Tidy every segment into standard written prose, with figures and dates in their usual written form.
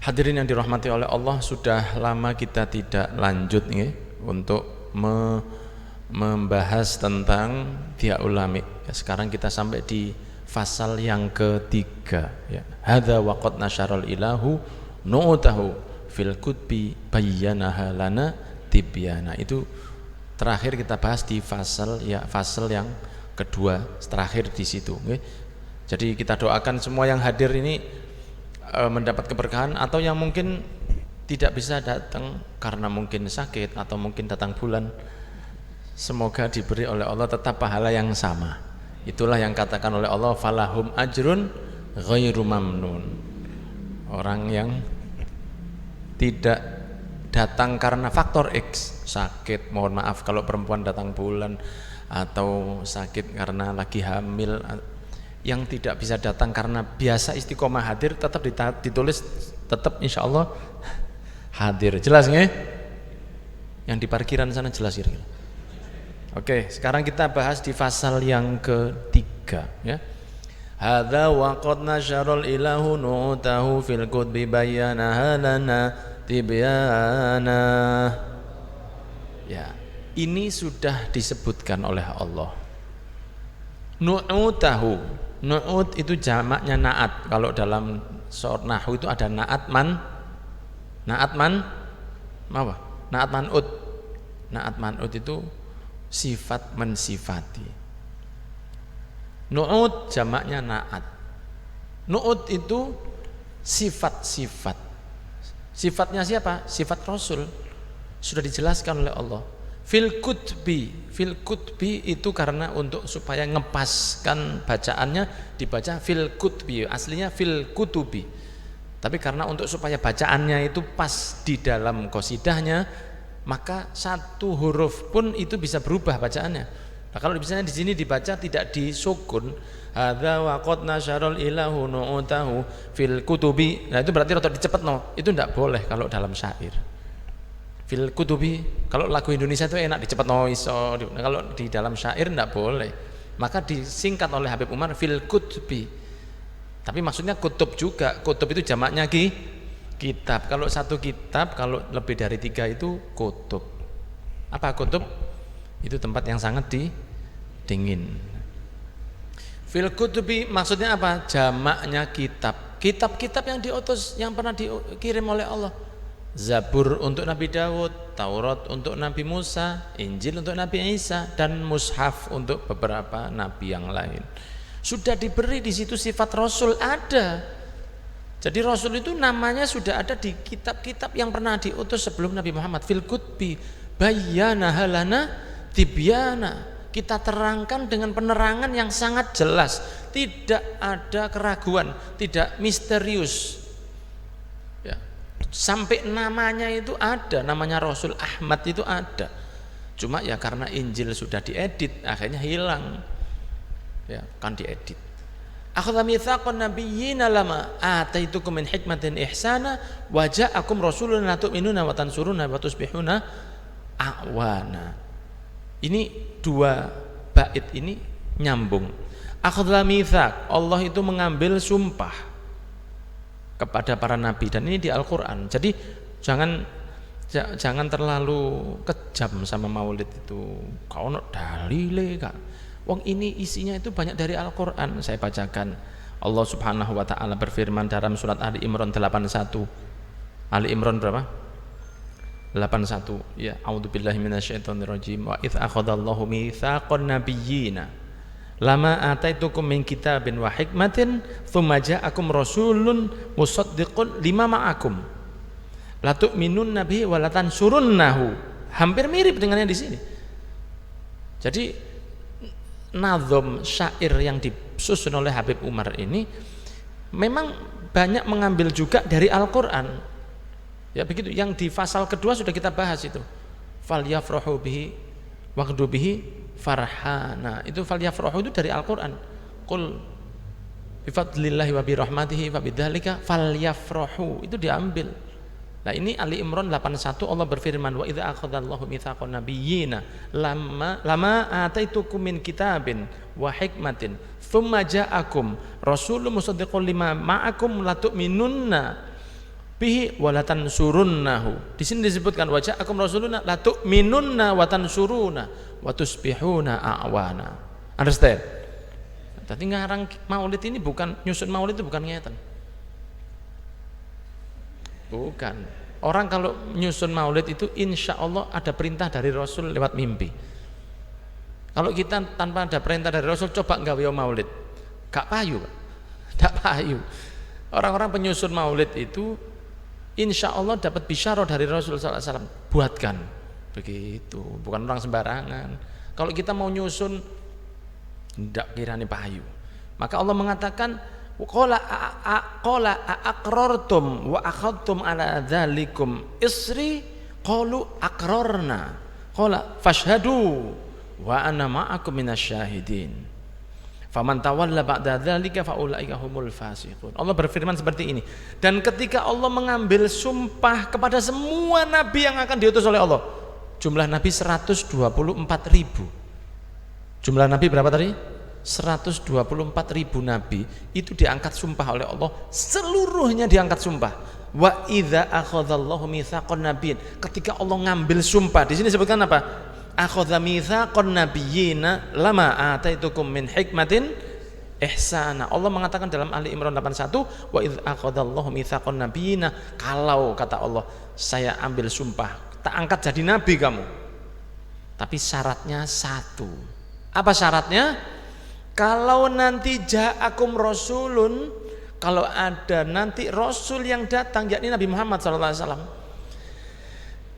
Hadirin yang dirahmati oleh Allah, sudah lama kita tidak lanjut nih untuk membahas tentang Ihya Ulami. Sekarang kita sampai di fasal yang ketiga. Hadza wa qad nasyaral ilahu nu'tahu fil kutbi bayyanaha lana tibyana. Itu terakhir kita bahas di fasal yang kedua, terakhir di situ. Jadi kita doakan semua yang hadir ini mendapat keberkahan, atau yang mungkin tidak bisa datang karena mungkin sakit atau mungkin datang bulan, semoga diberi oleh Allah tetap pahala yang sama. Itulah yang katakan oleh Allah, falahum ajrun ghairu mamnun. Orang yang tidak datang karena faktor X, sakit, mohon maaf kalau perempuan datang bulan, atau sakit karena lagi hamil, yang tidak bisa datang karena biasa istiqomah hadir, tetap ditulis tetap insya Allah hadir. Jelas nggak? Yang di parkiran sana jelas kira-kira. Oke, sekarang kita bahas di fasal yang ketiga, ya. Hadza wa qad nasyaral ilahu nu'tahu fil kutbi bayyanaha lana tibyana. Ya, ini sudah disebutkan oleh Allah. Nu'tahu. Nu'ut itu jamaknya na'at. Kalau dalam sort nahwu itu ada na'at man, apa? Na'at man'ut. Na'at man'ut itu sifat mensifati. Nu'ut jamaknya na'at. Nu'ut itu sifat-sifat. Sifatnya siapa? Sifat Rasul. Sudah dijelaskan oleh Allah. Fil kutbi itu karena untuk supaya ngepaskan bacaannya dibaca fil kutbi, aslinya fil kutubi, tapi karena untuk supaya bacaannya itu pas di dalam qasidahnya, maka satu huruf pun itu bisa berubah bacaannya. Nah, kalau misalnya di sini dibaca tidak disukun, hadza wa qad nasyaral ilahu nu'tahu fil kutubi, nah itu berarti rotok dicepetno, itu tidak boleh kalau dalam syair. Fil kutubi, kalau lagu Indonesia itu enak dicepet iso. Nah, kalau di dalam syair tidak boleh, maka disingkat oleh Habib Umar fil kutubi. Tapi maksudnya kutub juga. Kutub itu jamaknya kitab. Kalau satu kitab, kalau lebih dari 3 itu kutub. Apa kutub? Itu tempat yang sangat dingin. Fil kutubi maksudnya apa? Jamaknya kitab. Kitab-kitab yang diutus, yang pernah dikirim oleh Allah. Zabur untuk Nabi Daud, Taurat untuk Nabi Musa, Injil untuk Nabi Isa, dan Mushaf untuk beberapa nabi yang lain. Sudah diberi di situ sifat Rasul ada. Jadi Rasul itu namanya sudah ada di kitab-kitab yang pernah diutus sebelum Nabi Muhammad. Fil kutbi bayyana halana tibyana. Kita terangkan dengan penerangan yang sangat jelas, tidak ada keraguan, tidak misterius. Sampai namanya itu ada, namanya Rasul Ahmad itu ada. Cuma ya karena Injil sudah diedit, akhirnya hilang. Ya, kan diedit. Akhadha mitsaqan nabiyyina lama ataitukum min hikmatin ihsana wa ja'akum rasulun la tu'minuna wa tansuruna wa tusbihuna awana. Ini dua bait ini nyambung. Akhadha mitsaq, Allah itu mengambil sumpah kepada para nabi, dan ini di Al-Quran. Jadi jangan terlalu kejam sama maulid itu. Kau nak dalile kan? Wong ini isinya itu banyak dari Al-Quran. Saya bacakan. Allah Subhanahu wa taala berfirman dalam surat Ali Imran 81. Ali Imran berapa? 81. Ya, a'udzubillahi minasyaitonirrajim. Wa idz akhadallahu mitsaqan nabiyyina lama ataitukum min kitabin wa hikmatin tsumma ja'akum rasulun musaddiqun lima ma'akum la tu'minunna bihi wa la tansurunnahu. Hampir mirip dengannya di sini. Jadi nazom syair yang disusun oleh Habib Umar ini memang banyak mengambil juga dari Al-Qur'an. Ya begitu. Yang di fasal kedua sudah kita bahas itu. Falyafrahu bihi waqdu bihi farhana, itu falyafrahu itu dari Al-Quran. Qul bifadlillahi wa birahmatihi fa bidzalika falyafrahu, itu diambil. Nah ini Ali Imran 81, Allah berfirman wa idza akhadallahu mitsaqan nabiyyina lama ataitukum min kitabin wa hikmatin tsumma ja'akum rasulun musaddiqun lima ma'akum la tu'minunna bihi wa la tansurunnahu. Di sini disebutkan wa ja'akum rasuluna la tu'minunna wa tansuruna wa tusbihuna a'wana. Understand? Tadi ngarang maulid ini bukan nyusun maulid itu bukan ngeten. Bukan. Orang kalau nyusun maulid itu insya Allah ada perintah dari Rasul lewat mimpi. Kalau kita tanpa ada perintah dari Rasul coba gawe maulid, gak payu, Pak. Gak payu. Orang-orang penyusun maulid itu insya Allah dapat bisyarah dari Rasul SAW. Buatkan begitu, bukan orang sembarangan. Kalau kita mau nyusun tidak kirani payu. Maka Allah mengatakan qala aqrartum wa akhadtum ala dzalikum isri qalu aqrarna qala fashhadu wa ana ma'akum minasyahidin faman tawalla ba'da dzalika faulaika humul fasiqun. Allah berfirman seperti ini, dan ketika Allah mengambil sumpah kepada semua nabi yang akan diutus oleh Allah, jumlah nabi 124.000. Jumlah nabi berapa tadi? 124.000 nabi itu diangkat sumpah oleh Allah, seluruhnya diangkat sumpah. Wa idza akhadallahu mitsaqan nabiyyin, ketika Allah ngambil sumpah, di sini sebutkan apa? Akhadha mitsaqan nabiyyina lama ataitukum min hikmatin ihsana. Allah mengatakan dalam Ali Imran 81, wa idza akhadallahu mitsaqan nabiyyina, kalau kata Allah saya ambil sumpah, tak angkat jadi nabi kamu. Tapi syaratnya satu. Apa syaratnya? Kalau nanti ja'akum rasulun, kalau ada nanti rasul yang datang, yakni Nabi Muhammad SAW,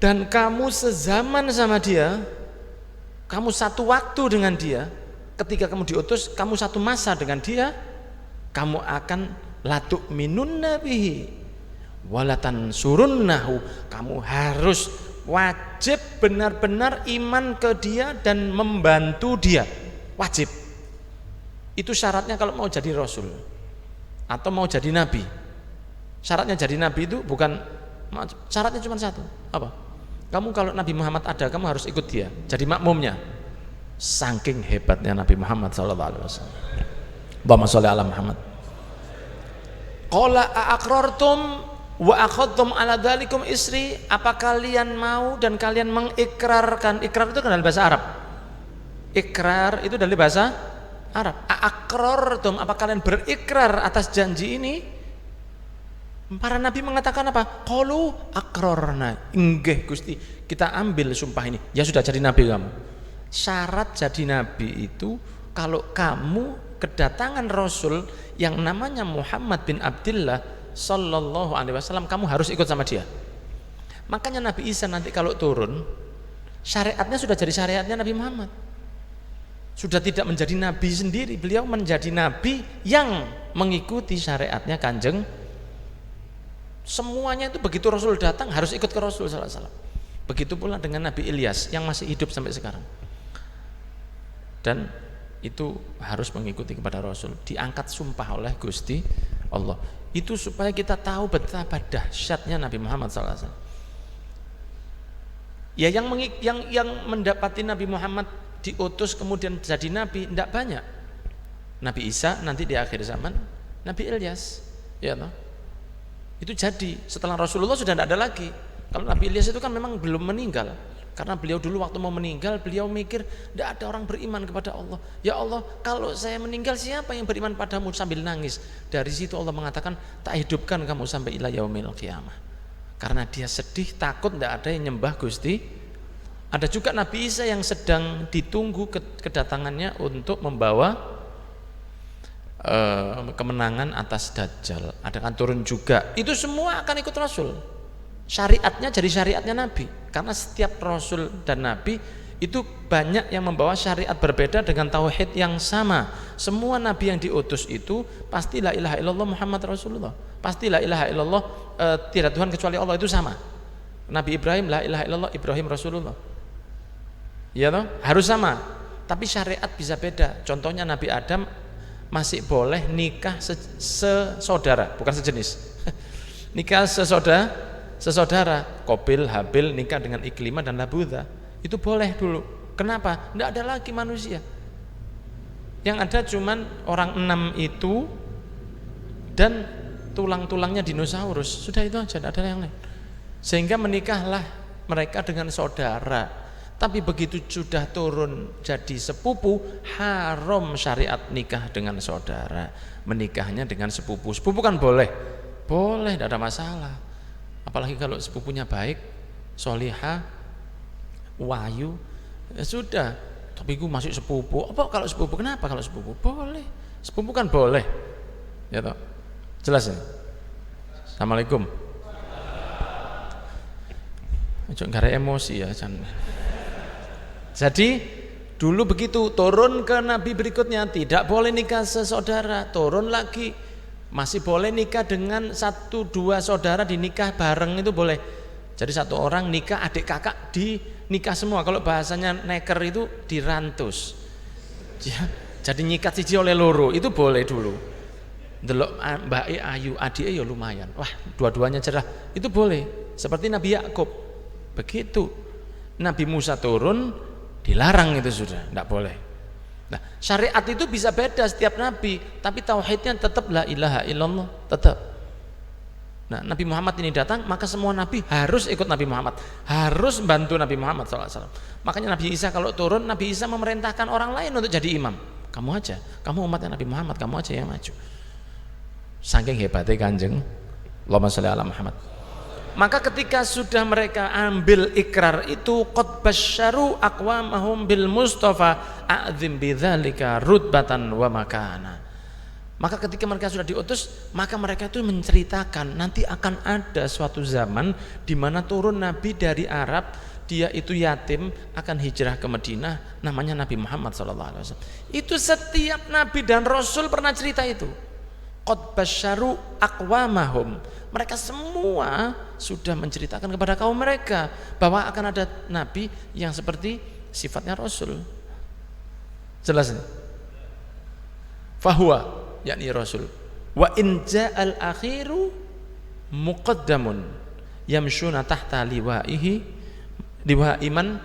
dan kamu sezaman sama dia, kamu satu waktu dengan dia, ketika kamu diutus, kamu satu masa dengan dia, kamu akan latuk minun nabihi walatan surunnahu, kamu harus wajib benar-benar iman ke dia dan membantu dia, wajib. Itu syaratnya kalau mau jadi rasul atau mau jadi nabi. Syaratnya jadi nabi itu bukan, syaratnya cuma satu. Apa? Kamu kalau Nabi Muhammad ada, kamu harus ikut dia, jadi makmumnya. Saking hebatnya Nabi Muhammad sallallahu alaihi wasallam. Allahumma sholli ala Muhammad. Qala aqrartum wa akhadtum ala dzalikum isri, apa kalian mau dan kalian mengikrarkan? Ikrar itu kan dalam bahasa Arab. Ikrar itu dari bahasa Arab. Aqrartum, apa kalian berikrar atas janji ini? Para nabi mengatakan apa? Qalu aqrarna, inggih Gusti, kita ambil sumpah ini. Ya sudah, jadi nabi kamu. Syarat jadi nabi itu kalau kamu kedatangan rasul yang namanya Muhammad bin Abdullah sallallahu alaihi wasallam, kamu harus ikut sama dia. Makanya Nabi Isa nanti kalau turun, syariatnya sudah jadi syariatnya Nabi Muhammad. Sudah tidak menjadi nabi sendiri, beliau menjadi nabi yang mengikuti syariatnya Kanjeng. Semuanya itu begitu Rasul datang harus ikut ke Rasul sallallahu alaihi wasallam. Begitu pula dengan Nabi Ilyas yang masih hidup sampai sekarang. Dan itu harus mengikuti kepada Rasul, diangkat sumpah oleh Gusti Allah. Itu supaya kita tahu betapa dahsyatnya Nabi Muhammad sallallahu alaihi wasallam. Ya, yang mendapati Nabi Muhammad diutus kemudian jadi nabi tidak banyak. Nabi Isa nanti di akhir zaman, Nabi Ilyas, ya toh. Itu jadi setelah Rasulullah sudah tidak ada lagi. Kalau Nabi Ilyas itu kan memang belum meninggal, karena beliau dulu waktu mau meninggal beliau mikir tidak ada orang beriman kepada Allah. Ya Allah, kalau saya meninggal siapa yang beriman padamu, sambil nangis. Dari situ Allah mengatakan tak hidupkan kamu sampai ila yaumil qiyamah, karena dia sedih takut tidak ada yang nyembah Gusti. Ada juga Nabi Isa yang sedang ditunggu kedatangannya untuk membawa kemenangan atas Dajjal. Ada akan turun juga. Itu semua akan ikut Rasul. Syariatnya jadi syariatnya Nabi. Karena setiap Rasul dan Nabi itu banyak yang membawa syariat berbeda dengan tauhid yang sama. Semua Nabi yang diutus itu pasti la ilaha illallah Muhammad Rasulullah. Pasti la ilaha illallah tidak Tuhan kecuali Allah, itu sama. Nabi Ibrahim la ilaha illallah Ibrahim Rasulullah. Ya toh, harus sama. Tapi syariat bisa beda. Contohnya Nabi Adam masih boleh nikah sesaudara, bukan sejenis. Nikah sesaudara. Qabil, Habil nikah dengan Iklimah dan Labudha. Itu boleh dulu. Kenapa? Tidak ada lagi manusia. Yang ada cuman orang 6 itu dan tulang-tulangnya dinosaurus. Sudah itu aja, tidak ada yang lain. Sehingga menikahlah mereka dengan saudara. Tapi begitu sudah turun jadi sepupu, haram syariat nikah dengan saudara. Menikahnya dengan sepupu. Sepupu kan boleh, tidak ada masalah. Apalagi kalau sepupunya baik, solihah, wahyu, ya sudah. Tapi gue masih sepupu. Apa kalau sepupu? Kenapa kalau sepupu? Boleh. Sepupu kan boleh. Ya toh. Jelas ya? Assalamualaikum. Jangan gara emosi ya, jangan. Jadi dulu begitu, turun ke nabi berikutnya tidak boleh nikah sesaudara, turun lagi masih boleh nikah dengan 1-2 saudara, dinikah bareng itu boleh. Jadi satu orang nikah adik kakak di nikah semua. Kalau bahasanya neker itu dirantus. Jadi nyikat siji oleh loro itu boleh dulu. Delok mbake ayu, adike ya lumayan. Wah, dua-duanya cerah. Itu boleh. Seperti Nabi Yakub. Begitu. Nabi Musa turun, dilarang itu sudah, tidak boleh. Nah, syariat itu bisa beda setiap nabi, tapi tauhidnya tetap la ilaha illallah, tetap. Nah, Nabi Muhammad ini datang, maka semua nabi harus ikut Nabi Muhammad, harus bantu Nabi Muhammad SAW. Makanya Nabi Isa kalau turun, Nabi Isa memerintahkan orang lain untuk jadi imam. Kamu aja, kamu umatnya Nabi Muhammad, kamu aja yang maju. Saking hebatnya Kanjeng Allahumma sholli ala Muhammad. Maka ketika sudah mereka ambil ikrar itu, qad basyaru aqwamahum bil mustafa a'zim bidzalika rutbatan wa makana. Maka ketika mereka sudah diutus, maka mereka itu menceritakan nanti akan ada suatu zaman di mana turun nabi dari Arab, dia itu yatim, akan hijrah ke Madinah, namanya Nabi Muhammad SAW. Itu setiap nabi dan rasul pernah cerita itu. Qad basyaru aqwamahum. Mereka semua sudah menceritakan kepada kaum mereka bahwa akan ada nabi yang seperti sifatnya rasul. Jelas ini? Fahuwa, yakni rasul. Wa in ja'al akhiru muqaddamun yamshuna tahta liwa'ihi liwa'iman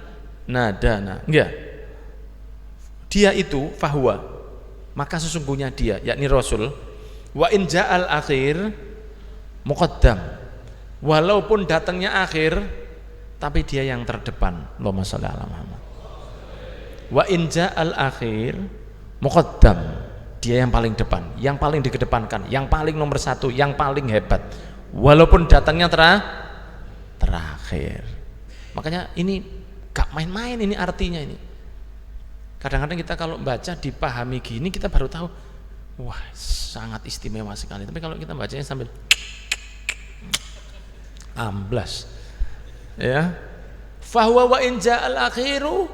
nadana. Enggak. Dia itu fahuwa, maka sesungguhnya dia, yakni rasul. Wa in ja'al akhir muqaddam, walaupun datangnya akhir tapi dia yang terdepan. Allahumma sholli ala Muhammad. Wa in ja'al akhir muqaddam, dia yang paling depan, yang paling dikedepankan, yang paling nomor satu, yang paling hebat, walaupun datangnya terakhir. Makanya ini gak main-main, ini artinya ini. Kadang-kadang kita kalau baca dipahami gini kita baru tahu, wah sangat istimewa sekali. Tapi kalau kita bacanya sambil amblas, ya, fahuwa wa in ja'al akhiru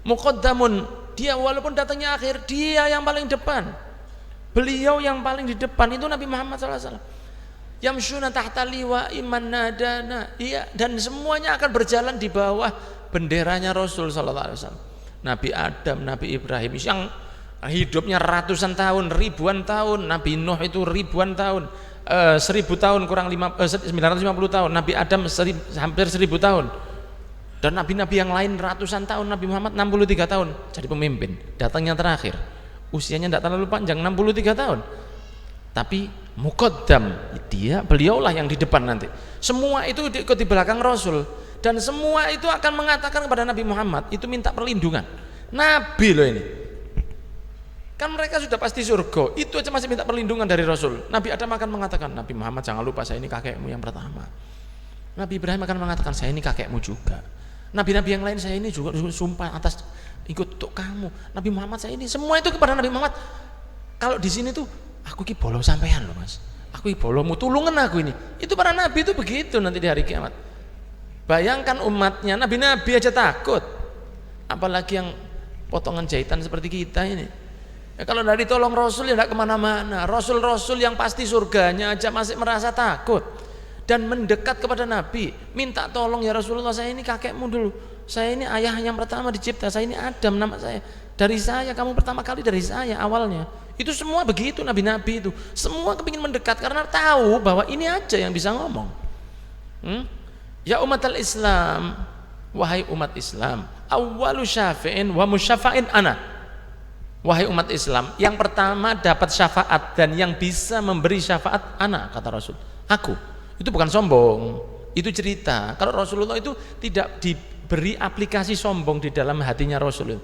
muqaddamun, dia walaupun datangnya akhir, dia yang paling depan, beliau yang paling di depan itu Nabi Muhammad SAW. Yamshuna tahta liwa'i man nadana, iya, dan semuanya akan berjalan di bawah benderanya Rasul SAW. Nabi Adam, Nabi Ibrahim yang hidupnya ratusan tahun, ribuan tahun, Nabi Nuh itu ribuan tahun, 1000 tahun kurang 950 tahun, Nabi Adam hampir 1000 tahun, dan nabi-nabi yang lain ratusan tahun. Nabi Muhammad 63 tahun jadi pemimpin, datangnya terakhir, usianya tidak terlalu panjang, 63 tahun, tapi muqaddam, beliaulah yang di depan nanti. Semua itu diikut di belakang Rasul, dan semua itu akan mengatakan kepada Nabi Muhammad, itu minta perlindungan. Nabi loh ini, kan mereka sudah pasti surga, itu aja masih minta perlindungan dari Rasul. Nabi Adam akan mengatakan, Nabi Muhammad jangan lupa saya ini kakekmu yang pertama. Nabi Ibrahim akan mengatakan, saya ini kakekmu juga. Nabi-nabi yang lain, saya ini juga sumpah atas ikut untuk kamu. Nabi Muhammad, saya ini, semua itu kepada Nabi Muhammad. Kalau di sini tuh, aku ki bolo sampean loh mas, aku ki bolomu, tulungan aku ini. Itu para nabi itu begitu nanti di hari kiamat. Bayangkan umatnya, nabi-nabi aja takut, apalagi yang potongan jahitan seperti kita ini. Ya, kalau dari tolong Rasul ya tidak kemana-mana. Rasul-Rasul yang pasti surganya aja masih merasa takut dan mendekat kepada Nabi, minta tolong, ya Rasulullah, saya ini kakekmu dulu, saya ini ayah yang pertama dicipta, saya ini Adam nama saya, dari saya kamu pertama kali, dari saya awalnya. Itu semua begitu, nabi-nabi itu semua kepingin mendekat karena tahu bahwa ini aja yang bisa ngomong. Ya umatal Islam, wahai umat Islam, awwalu syafi'in wa musyafa'in ana. Wahai umat Islam, yang pertama dapat syafaat dan yang bisa memberi syafaat anak, kata Rasul. Aku. Itu bukan sombong, itu cerita. Kalau Rasulullah itu tidak diberi aplikasi sombong di dalam hatinya Rasul.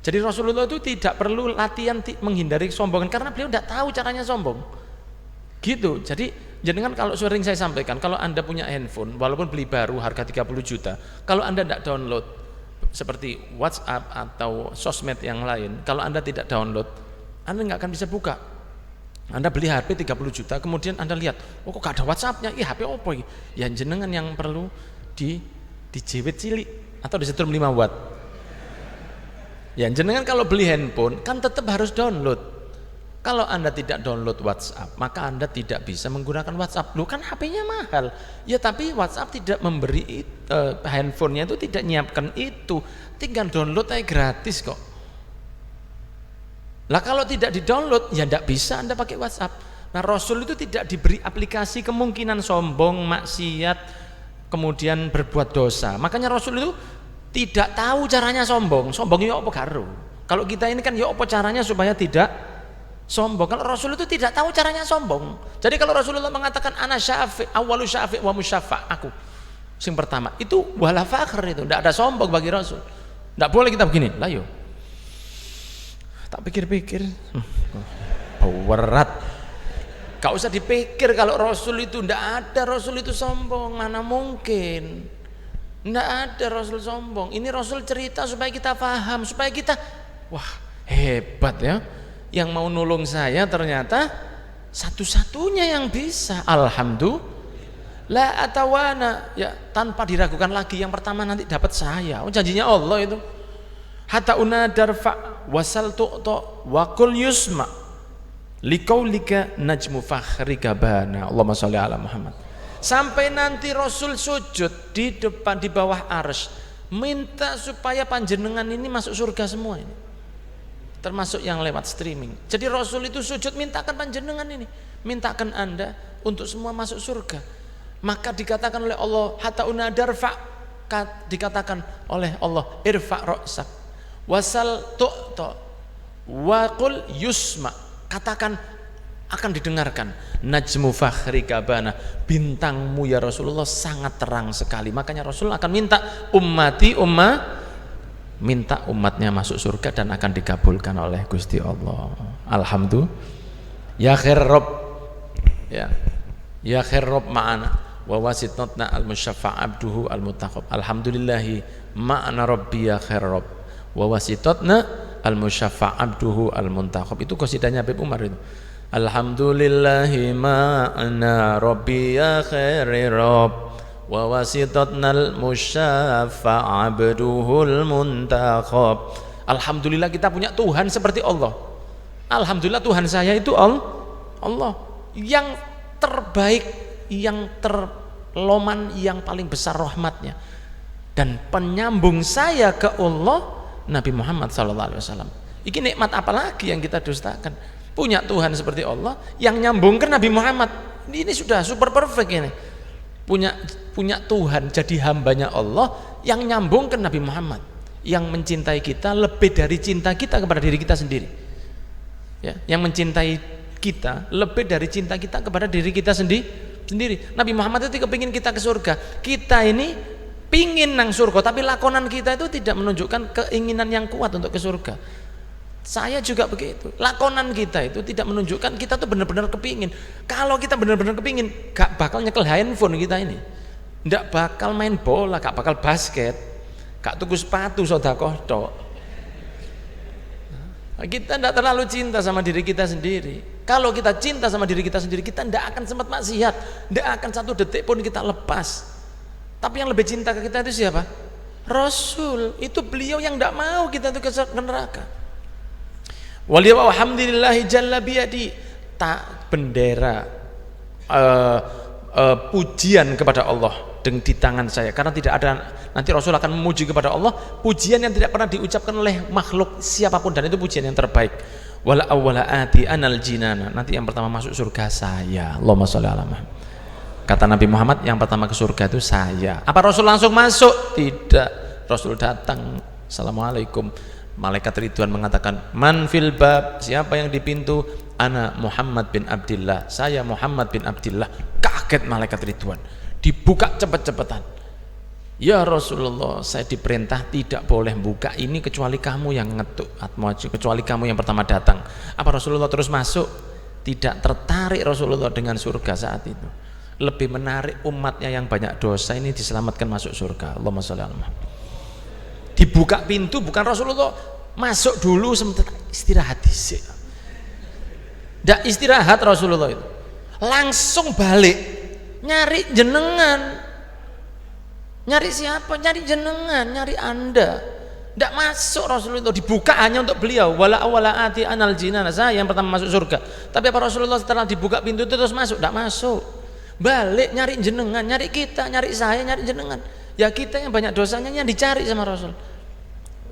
Jadi Rasulullah itu tidak perlu latihan menghindari kesombongan karena beliau tidak tahu caranya sombong. Gitu. Jadi jenengan kalau sering saya sampaikan, kalau Anda punya handphone walaupun beli baru harga 30 juta, kalau Anda tidak download seperti WhatsApp atau sosmed yang lain, kalau Anda tidak download, Anda nggak akan bisa buka. Anda beli HP 30 juta, kemudian Anda lihat, oh kok gak ada WhatsAppnya, HP apa ini? Ya jenengan yang perlu dijewet cilik atau disetrum 5 watt. Ya jenengan kalau beli handphone kan tetap harus download. Kalau Anda tidak download WhatsApp, maka Anda tidak bisa menggunakan WhatsApp. Loh kan HP-nya mahal. Ya tapi WhatsApp tidak memberi handphonenya itu tidak nyiapkan itu. Tinggal download aja gratis kok. Lah kalau tidak di-download ya tidak bisa Anda pakai WhatsApp. Nah, Rasul itu tidak diberi aplikasi kemungkinan sombong, maksiat, kemudian berbuat dosa. Makanya Rasul itu tidak tahu caranya sombong. Sombong ya apa karo. Kalau kita ini kan ya apa caranya supaya tidak sombong. Kalau Rasul itu tidak tahu caranya sombong. Jadi kalau Rasulullah mengatakan ana syafi' awwalu syafi' wa musyafa', aku sing pertama, itu wala fakhr, itu tidak ada sombong bagi Rasul. Tidak boleh kita begini, lah yo. Tak pikir-pikir, berat. Gak usah dipikir kalau Rasul itu tidak ada. Rasul itu sombong, mana mungkin. Tidak ada Rasul sombong. Ini Rasul cerita supaya kita paham, supaya kita, wah hebat ya. Yang mau nolong saya ternyata satu-satunya yang bisa. Alhamdulillah, la atawana, ya tanpa diragukan lagi. Yang pertama nanti dapat saya. Oh janjinya Allah itu. Hatta unadarfa wasal tu'to wa qul yusma liqaulika najmu fakhrika bana. Allahumma sholli ala Muhammad. Sampai nanti Rasul sujud di depan, di bawah arsy, minta supaya panjenengan ini masuk surga semua ini, termasuk yang lewat streaming. Jadi Rasul itu sujud mintakan panjenengan ini, mintakan Anda untuk semua masuk surga. Maka dikatakan oleh Allah hatta unadarfa, dikatakan oleh Allah irfa ra'sak wasal tu'to wa qul yusma, katakan akan didengarkan. Najmu fakhrika bana, bintangmu ya Rasulullah sangat terang sekali. Makanya Rasul akan minta minta umatnya masuk surga dan akan dikabulkan oleh Gusti Allah. Alhamdulillah. Ya khair Rabb, ya khair Rabb ma'ana wa wasitna al-musyaffa' abduhu al-mutaqab. Alhamdulillahi ma'ana rabbi ya khair Rabb wa wasitna al-musyaffa' abduhu al-muntaqab. Itu qasidahnya Habib Umar itu. Alhamdulillahi ma'ana rabbi ya khair Rabb wa wasitatnal musyaffa' abduhul muntaqab. Alhamdulillah kita punya Tuhan seperti Allah. Alhamdulillah Tuhan saya itu Allah yang terbaik, yang terloman, yang paling besar rahmatnya. Dan penyambung saya ke Allah Nabi Muhammad SAW. Ini nikmat apa lagi yang kita dustakan? Punya Tuhan seperti Allah yang nyambungkan Nabi Muhammad. Ini sudah super perfect ini. Punya Tuhan jadi hambanya Allah yang nyambungkan Nabi Muhammad, yang mencintai kita lebih dari cinta kita kepada diri kita sendiri. Ya, yang mencintai kita lebih dari cinta kita kepada diri kita sendiri. Nabi Muhammad itu kepingin kita ke surga. Kita ini pingin nang surga, tapi lakonan kita itu tidak menunjukkan keinginan yang kuat untuk ke surga. Saya juga begitu. Lakonan kita itu tidak menunjukkan kita tuh benar-benar kepingin. Kalau kita benar-benar kepingin, gak bakal nyekel handphone kita ini, gak bakal main bola, gak bakal basket, gak tuku sepatu sedekah tok. Kita tidak terlalu cinta sama diri kita sendiri. Kalau kita cinta sama diri kita sendiri, kita tidak akan sempat maksiat, tidak akan satu detik pun kita lepas. Tapi yang lebih cinta ke kita itu siapa? Rasul. Itu beliau yang tidak mau kita itu ke neraka. Walhamdulillahi jalla biyadi, tak bendera pujian kepada Allah di tangan saya, karena tidak ada, nanti Rasul akan memuji kepada Allah pujian yang tidak pernah diucapkan oleh makhluk siapapun, dan itu pujian yang terbaik. Wala awwala ati anal jinana, nanti yang pertama masuk surga saya. Allahumma sholli ala Muhammad. Kata Nabi Muhammad, yang pertama ke surga itu saya. Apa Rasul langsung masuk? Tidak. Rasul datang, assalamualaikum, Malaikat Ridwan mengatakan, man fil bab, siapa yang di pintu? Ana Muhammad bin Abdillah, saya Muhammad bin Abdillah. Kaget malaikat Ridwan, dibuka cepet-cepetan. Ya Rasulullah, saya diperintah tidak boleh buka ini kecuali kamu yang ngetuk atmoji, kecuali kamu yang pertama datang. Apa Rasulullah terus masuk? Tidak tertarik Rasulullah dengan surga saat itu. Lebih menarik umatnya yang banyak dosa ini diselamatkan masuk surga. Allahumma sholli ala Muhammad. Dibuka pintu, bukan Rasulullah masuk dulu sementara istirahat dhisik. Ndak istirahat Rasulullah itu. Langsung balik nyari jenengan. Nyari siapa? Nyari jenengan, nyari Anda. Ndak masuk Rasulullah, dibuka hanya untuk beliau. Wala awalaati anal jinan, saya yang pertama masuk surga. Tapi apa Rasulullah setelah dibuka pintu itu terus masuk? Ndak masuk. Balik nyari jenengan, nyari kita, nyari saya, nyari jenengan. Ya kita yang banyak dosanya yang dicari sama Rasul.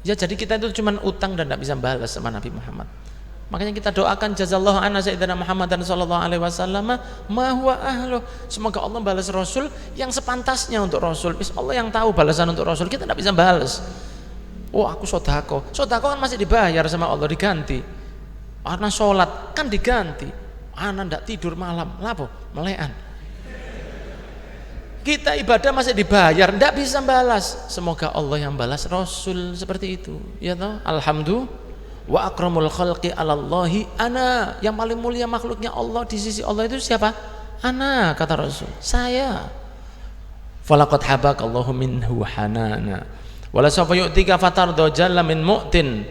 Ya jadi kita itu cuma utang dan tidak bisa balas sama Nabi Muhammad. Makanya kita doakan jazallahu anna sayyidina Muhammadan sallallahu alaihi wasallam ma huwa ahlu. Semoga Allah balas Rasul yang sepantasnya untuk Rasul. Allah yang tahu balasan untuk Rasul, kita tidak bisa balas. Oh aku sodako kan masih dibayar sama Allah, diganti. Karena sholat kan diganti. Anak tidak tidur malam, lapo melean. Kita ibadah masih dibayar, tidak bisa balas. Semoga Allah yang balas Rasul seperti itu. Ya toh? Alhamdulillah. Wa akramul khalqi 'alallahi ana. Yang paling mulia makhluknya Allah di sisi Allah itu siapa? Ana, kata Rasul. Saya. Falaqad habakallahu minhu hanana. Wala sawfa yu'tika fatardo jalla min mu'tin.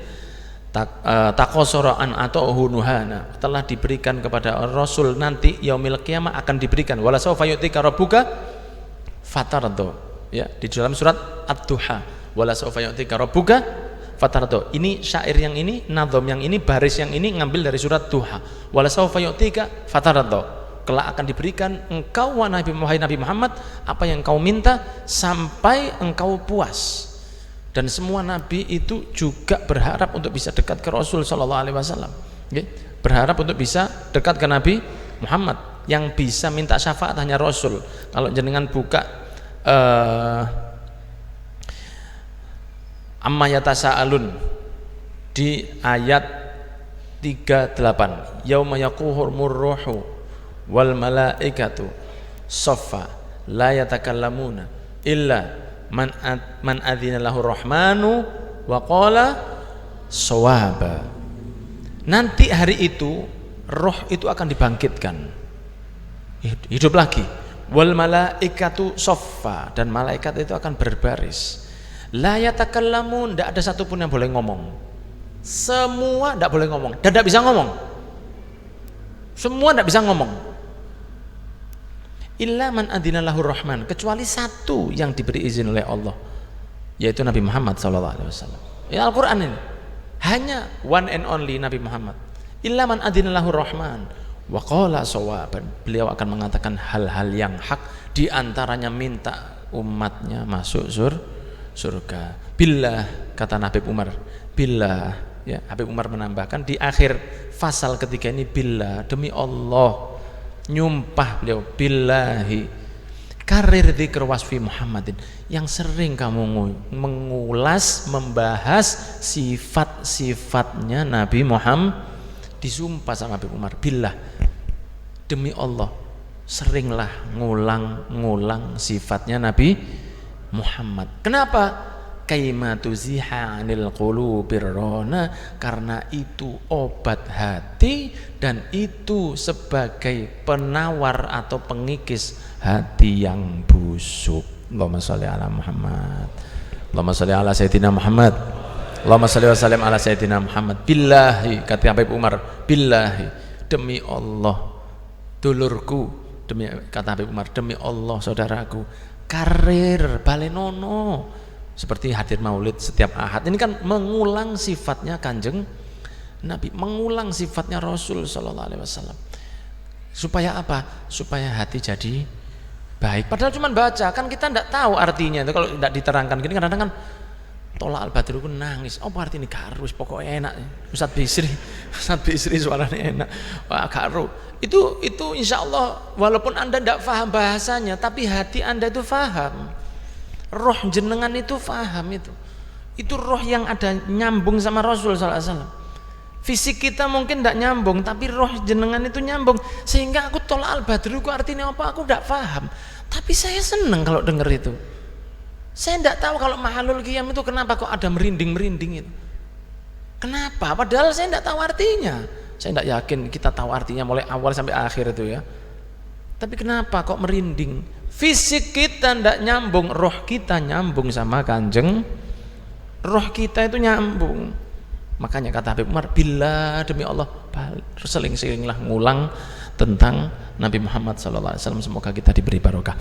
Taqasara an ata'uhu nuhana. Telah diberikan kepada Rasul nanti yaumil qiyamah akan diberikan. Wala sawfa yu'tika rabbuka fatardo, ya, di dalam surat Ad-Duha. Wala sawfa yu'tika rabbuka fatardo. Ini syair yang ini, nadhom yang ini, baris yang ini ngambil dari surat Duha. Wala sawfa yu'tika fatardo. Kelak akan diberikan engkau wahai Nabi Muhammad apa yang engkau minta sampai engkau puas. Dan semua nabi itu juga berharap untuk bisa dekat ke Rasul sallallahu alaihi wasallam. Berharap untuk bisa dekat ke Nabi Muhammad. Yang bisa minta syafaat hanya Rasul. Kalau jenengan buka amma yatasaalun di ayat 38, yauma yaquhumur ruhu wal malaikatu saffa la yatakallamuna illa man adzina lahu rahmanu wa qala shawaba. Nanti hari itu roh itu akan dibangkitkan, hidup lagi. Wal malaikatu saffa, dan malaikat itu akan berbaris. La yatakallamun, tidak ada satupun yang boleh ngomong. Semua tidak boleh ngomong dan tidak bisa ngomong. Semua tidak bisa ngomong. Illa man adzina lahu rahman, kecuali satu yang diberi izin oleh Allah, yaitu Nabi Muhammad SAW. Ya, Al-Quran ini hanya one and only Nabi Muhammad. Illa man adzina lahu rahman wa qala shawaban, beliau akan mengatakan hal-hal yang hak, diantaranya minta umatnya masuk surga. Billah, kata Habib Umar, billah, ya, Habib Umar menambahkan di akhir fasal ketiga ini, billah, demi Allah, nyumpah beliau, billahi, karir dzikr wasfi Muhammadin, yang sering kamu mengulas, membahas sifat-sifatnya Nabi Muhammad, disumpah sama Habib Umar, billah, demi Allah, seringlah ngulang-ngulang sifatnya Nabi Muhammad. Kenapa? Kaimatu ziha anil qulubir rona, karena itu obat hati dan itu sebagai penawar atau pengikis hati yang busuk. Allahumma sholli ala Muhammad. Allahumma sholli ala sayyidina Muhammad. Allahumma sholli wa sallim ala sayyidina Muhammad. Billahi, kata Habib Umar, billahi, demi Allah dulurku, demi, kata Habib Umar, demi Allah saudaraku, karir balenono seperti hadir maulid setiap ahad ini kan mengulang sifatnya Kanjeng Nabi, mengulang sifatnya Rasul sallallahu alaihi wasallam. Supaya apa? Supaya hati jadi baik. Padahal cuma baca, kan kita tidak tahu artinya itu kalau tidak diterangkan gini. Kadang-kadang kan Tolak al-Badru ku nangis. Apa artinya garus? Pokoknya enak. Ustaz Bisri suaranya enak. Wah, garu. Itu insya Allah walaupun Anda tidak paham bahasanya, tapi hati Anda itu paham. Roh jenengan itu paham itu. Itu roh yang ada nyambung sama Rasul sallallahu alaihi wasallam. Fisik kita mungkin tidak nyambung, tapi roh jenengan itu nyambung. Sehingga aku tolak al-badru itu artinya apa? Aku tidak paham. Tapi saya senang kalau dengar itu. Saya tidak tahu kalau mahalul qiyam itu kenapa kok ada merinding-merinding itu. Kenapa? Padahal saya tidak tahu artinya. Saya tidak yakin kita tahu artinya mulai awal sampai akhir itu ya. Tapi kenapa kok merinding? Fisik kita tidak nyambung, roh kita nyambung sama Kanjeng. Roh kita itu nyambung. Makanya kata Habib Umar, bila demi Allah, seling-selinglah ngulang tentang Nabi Muhammad SAW. Semoga kita diberi barokah.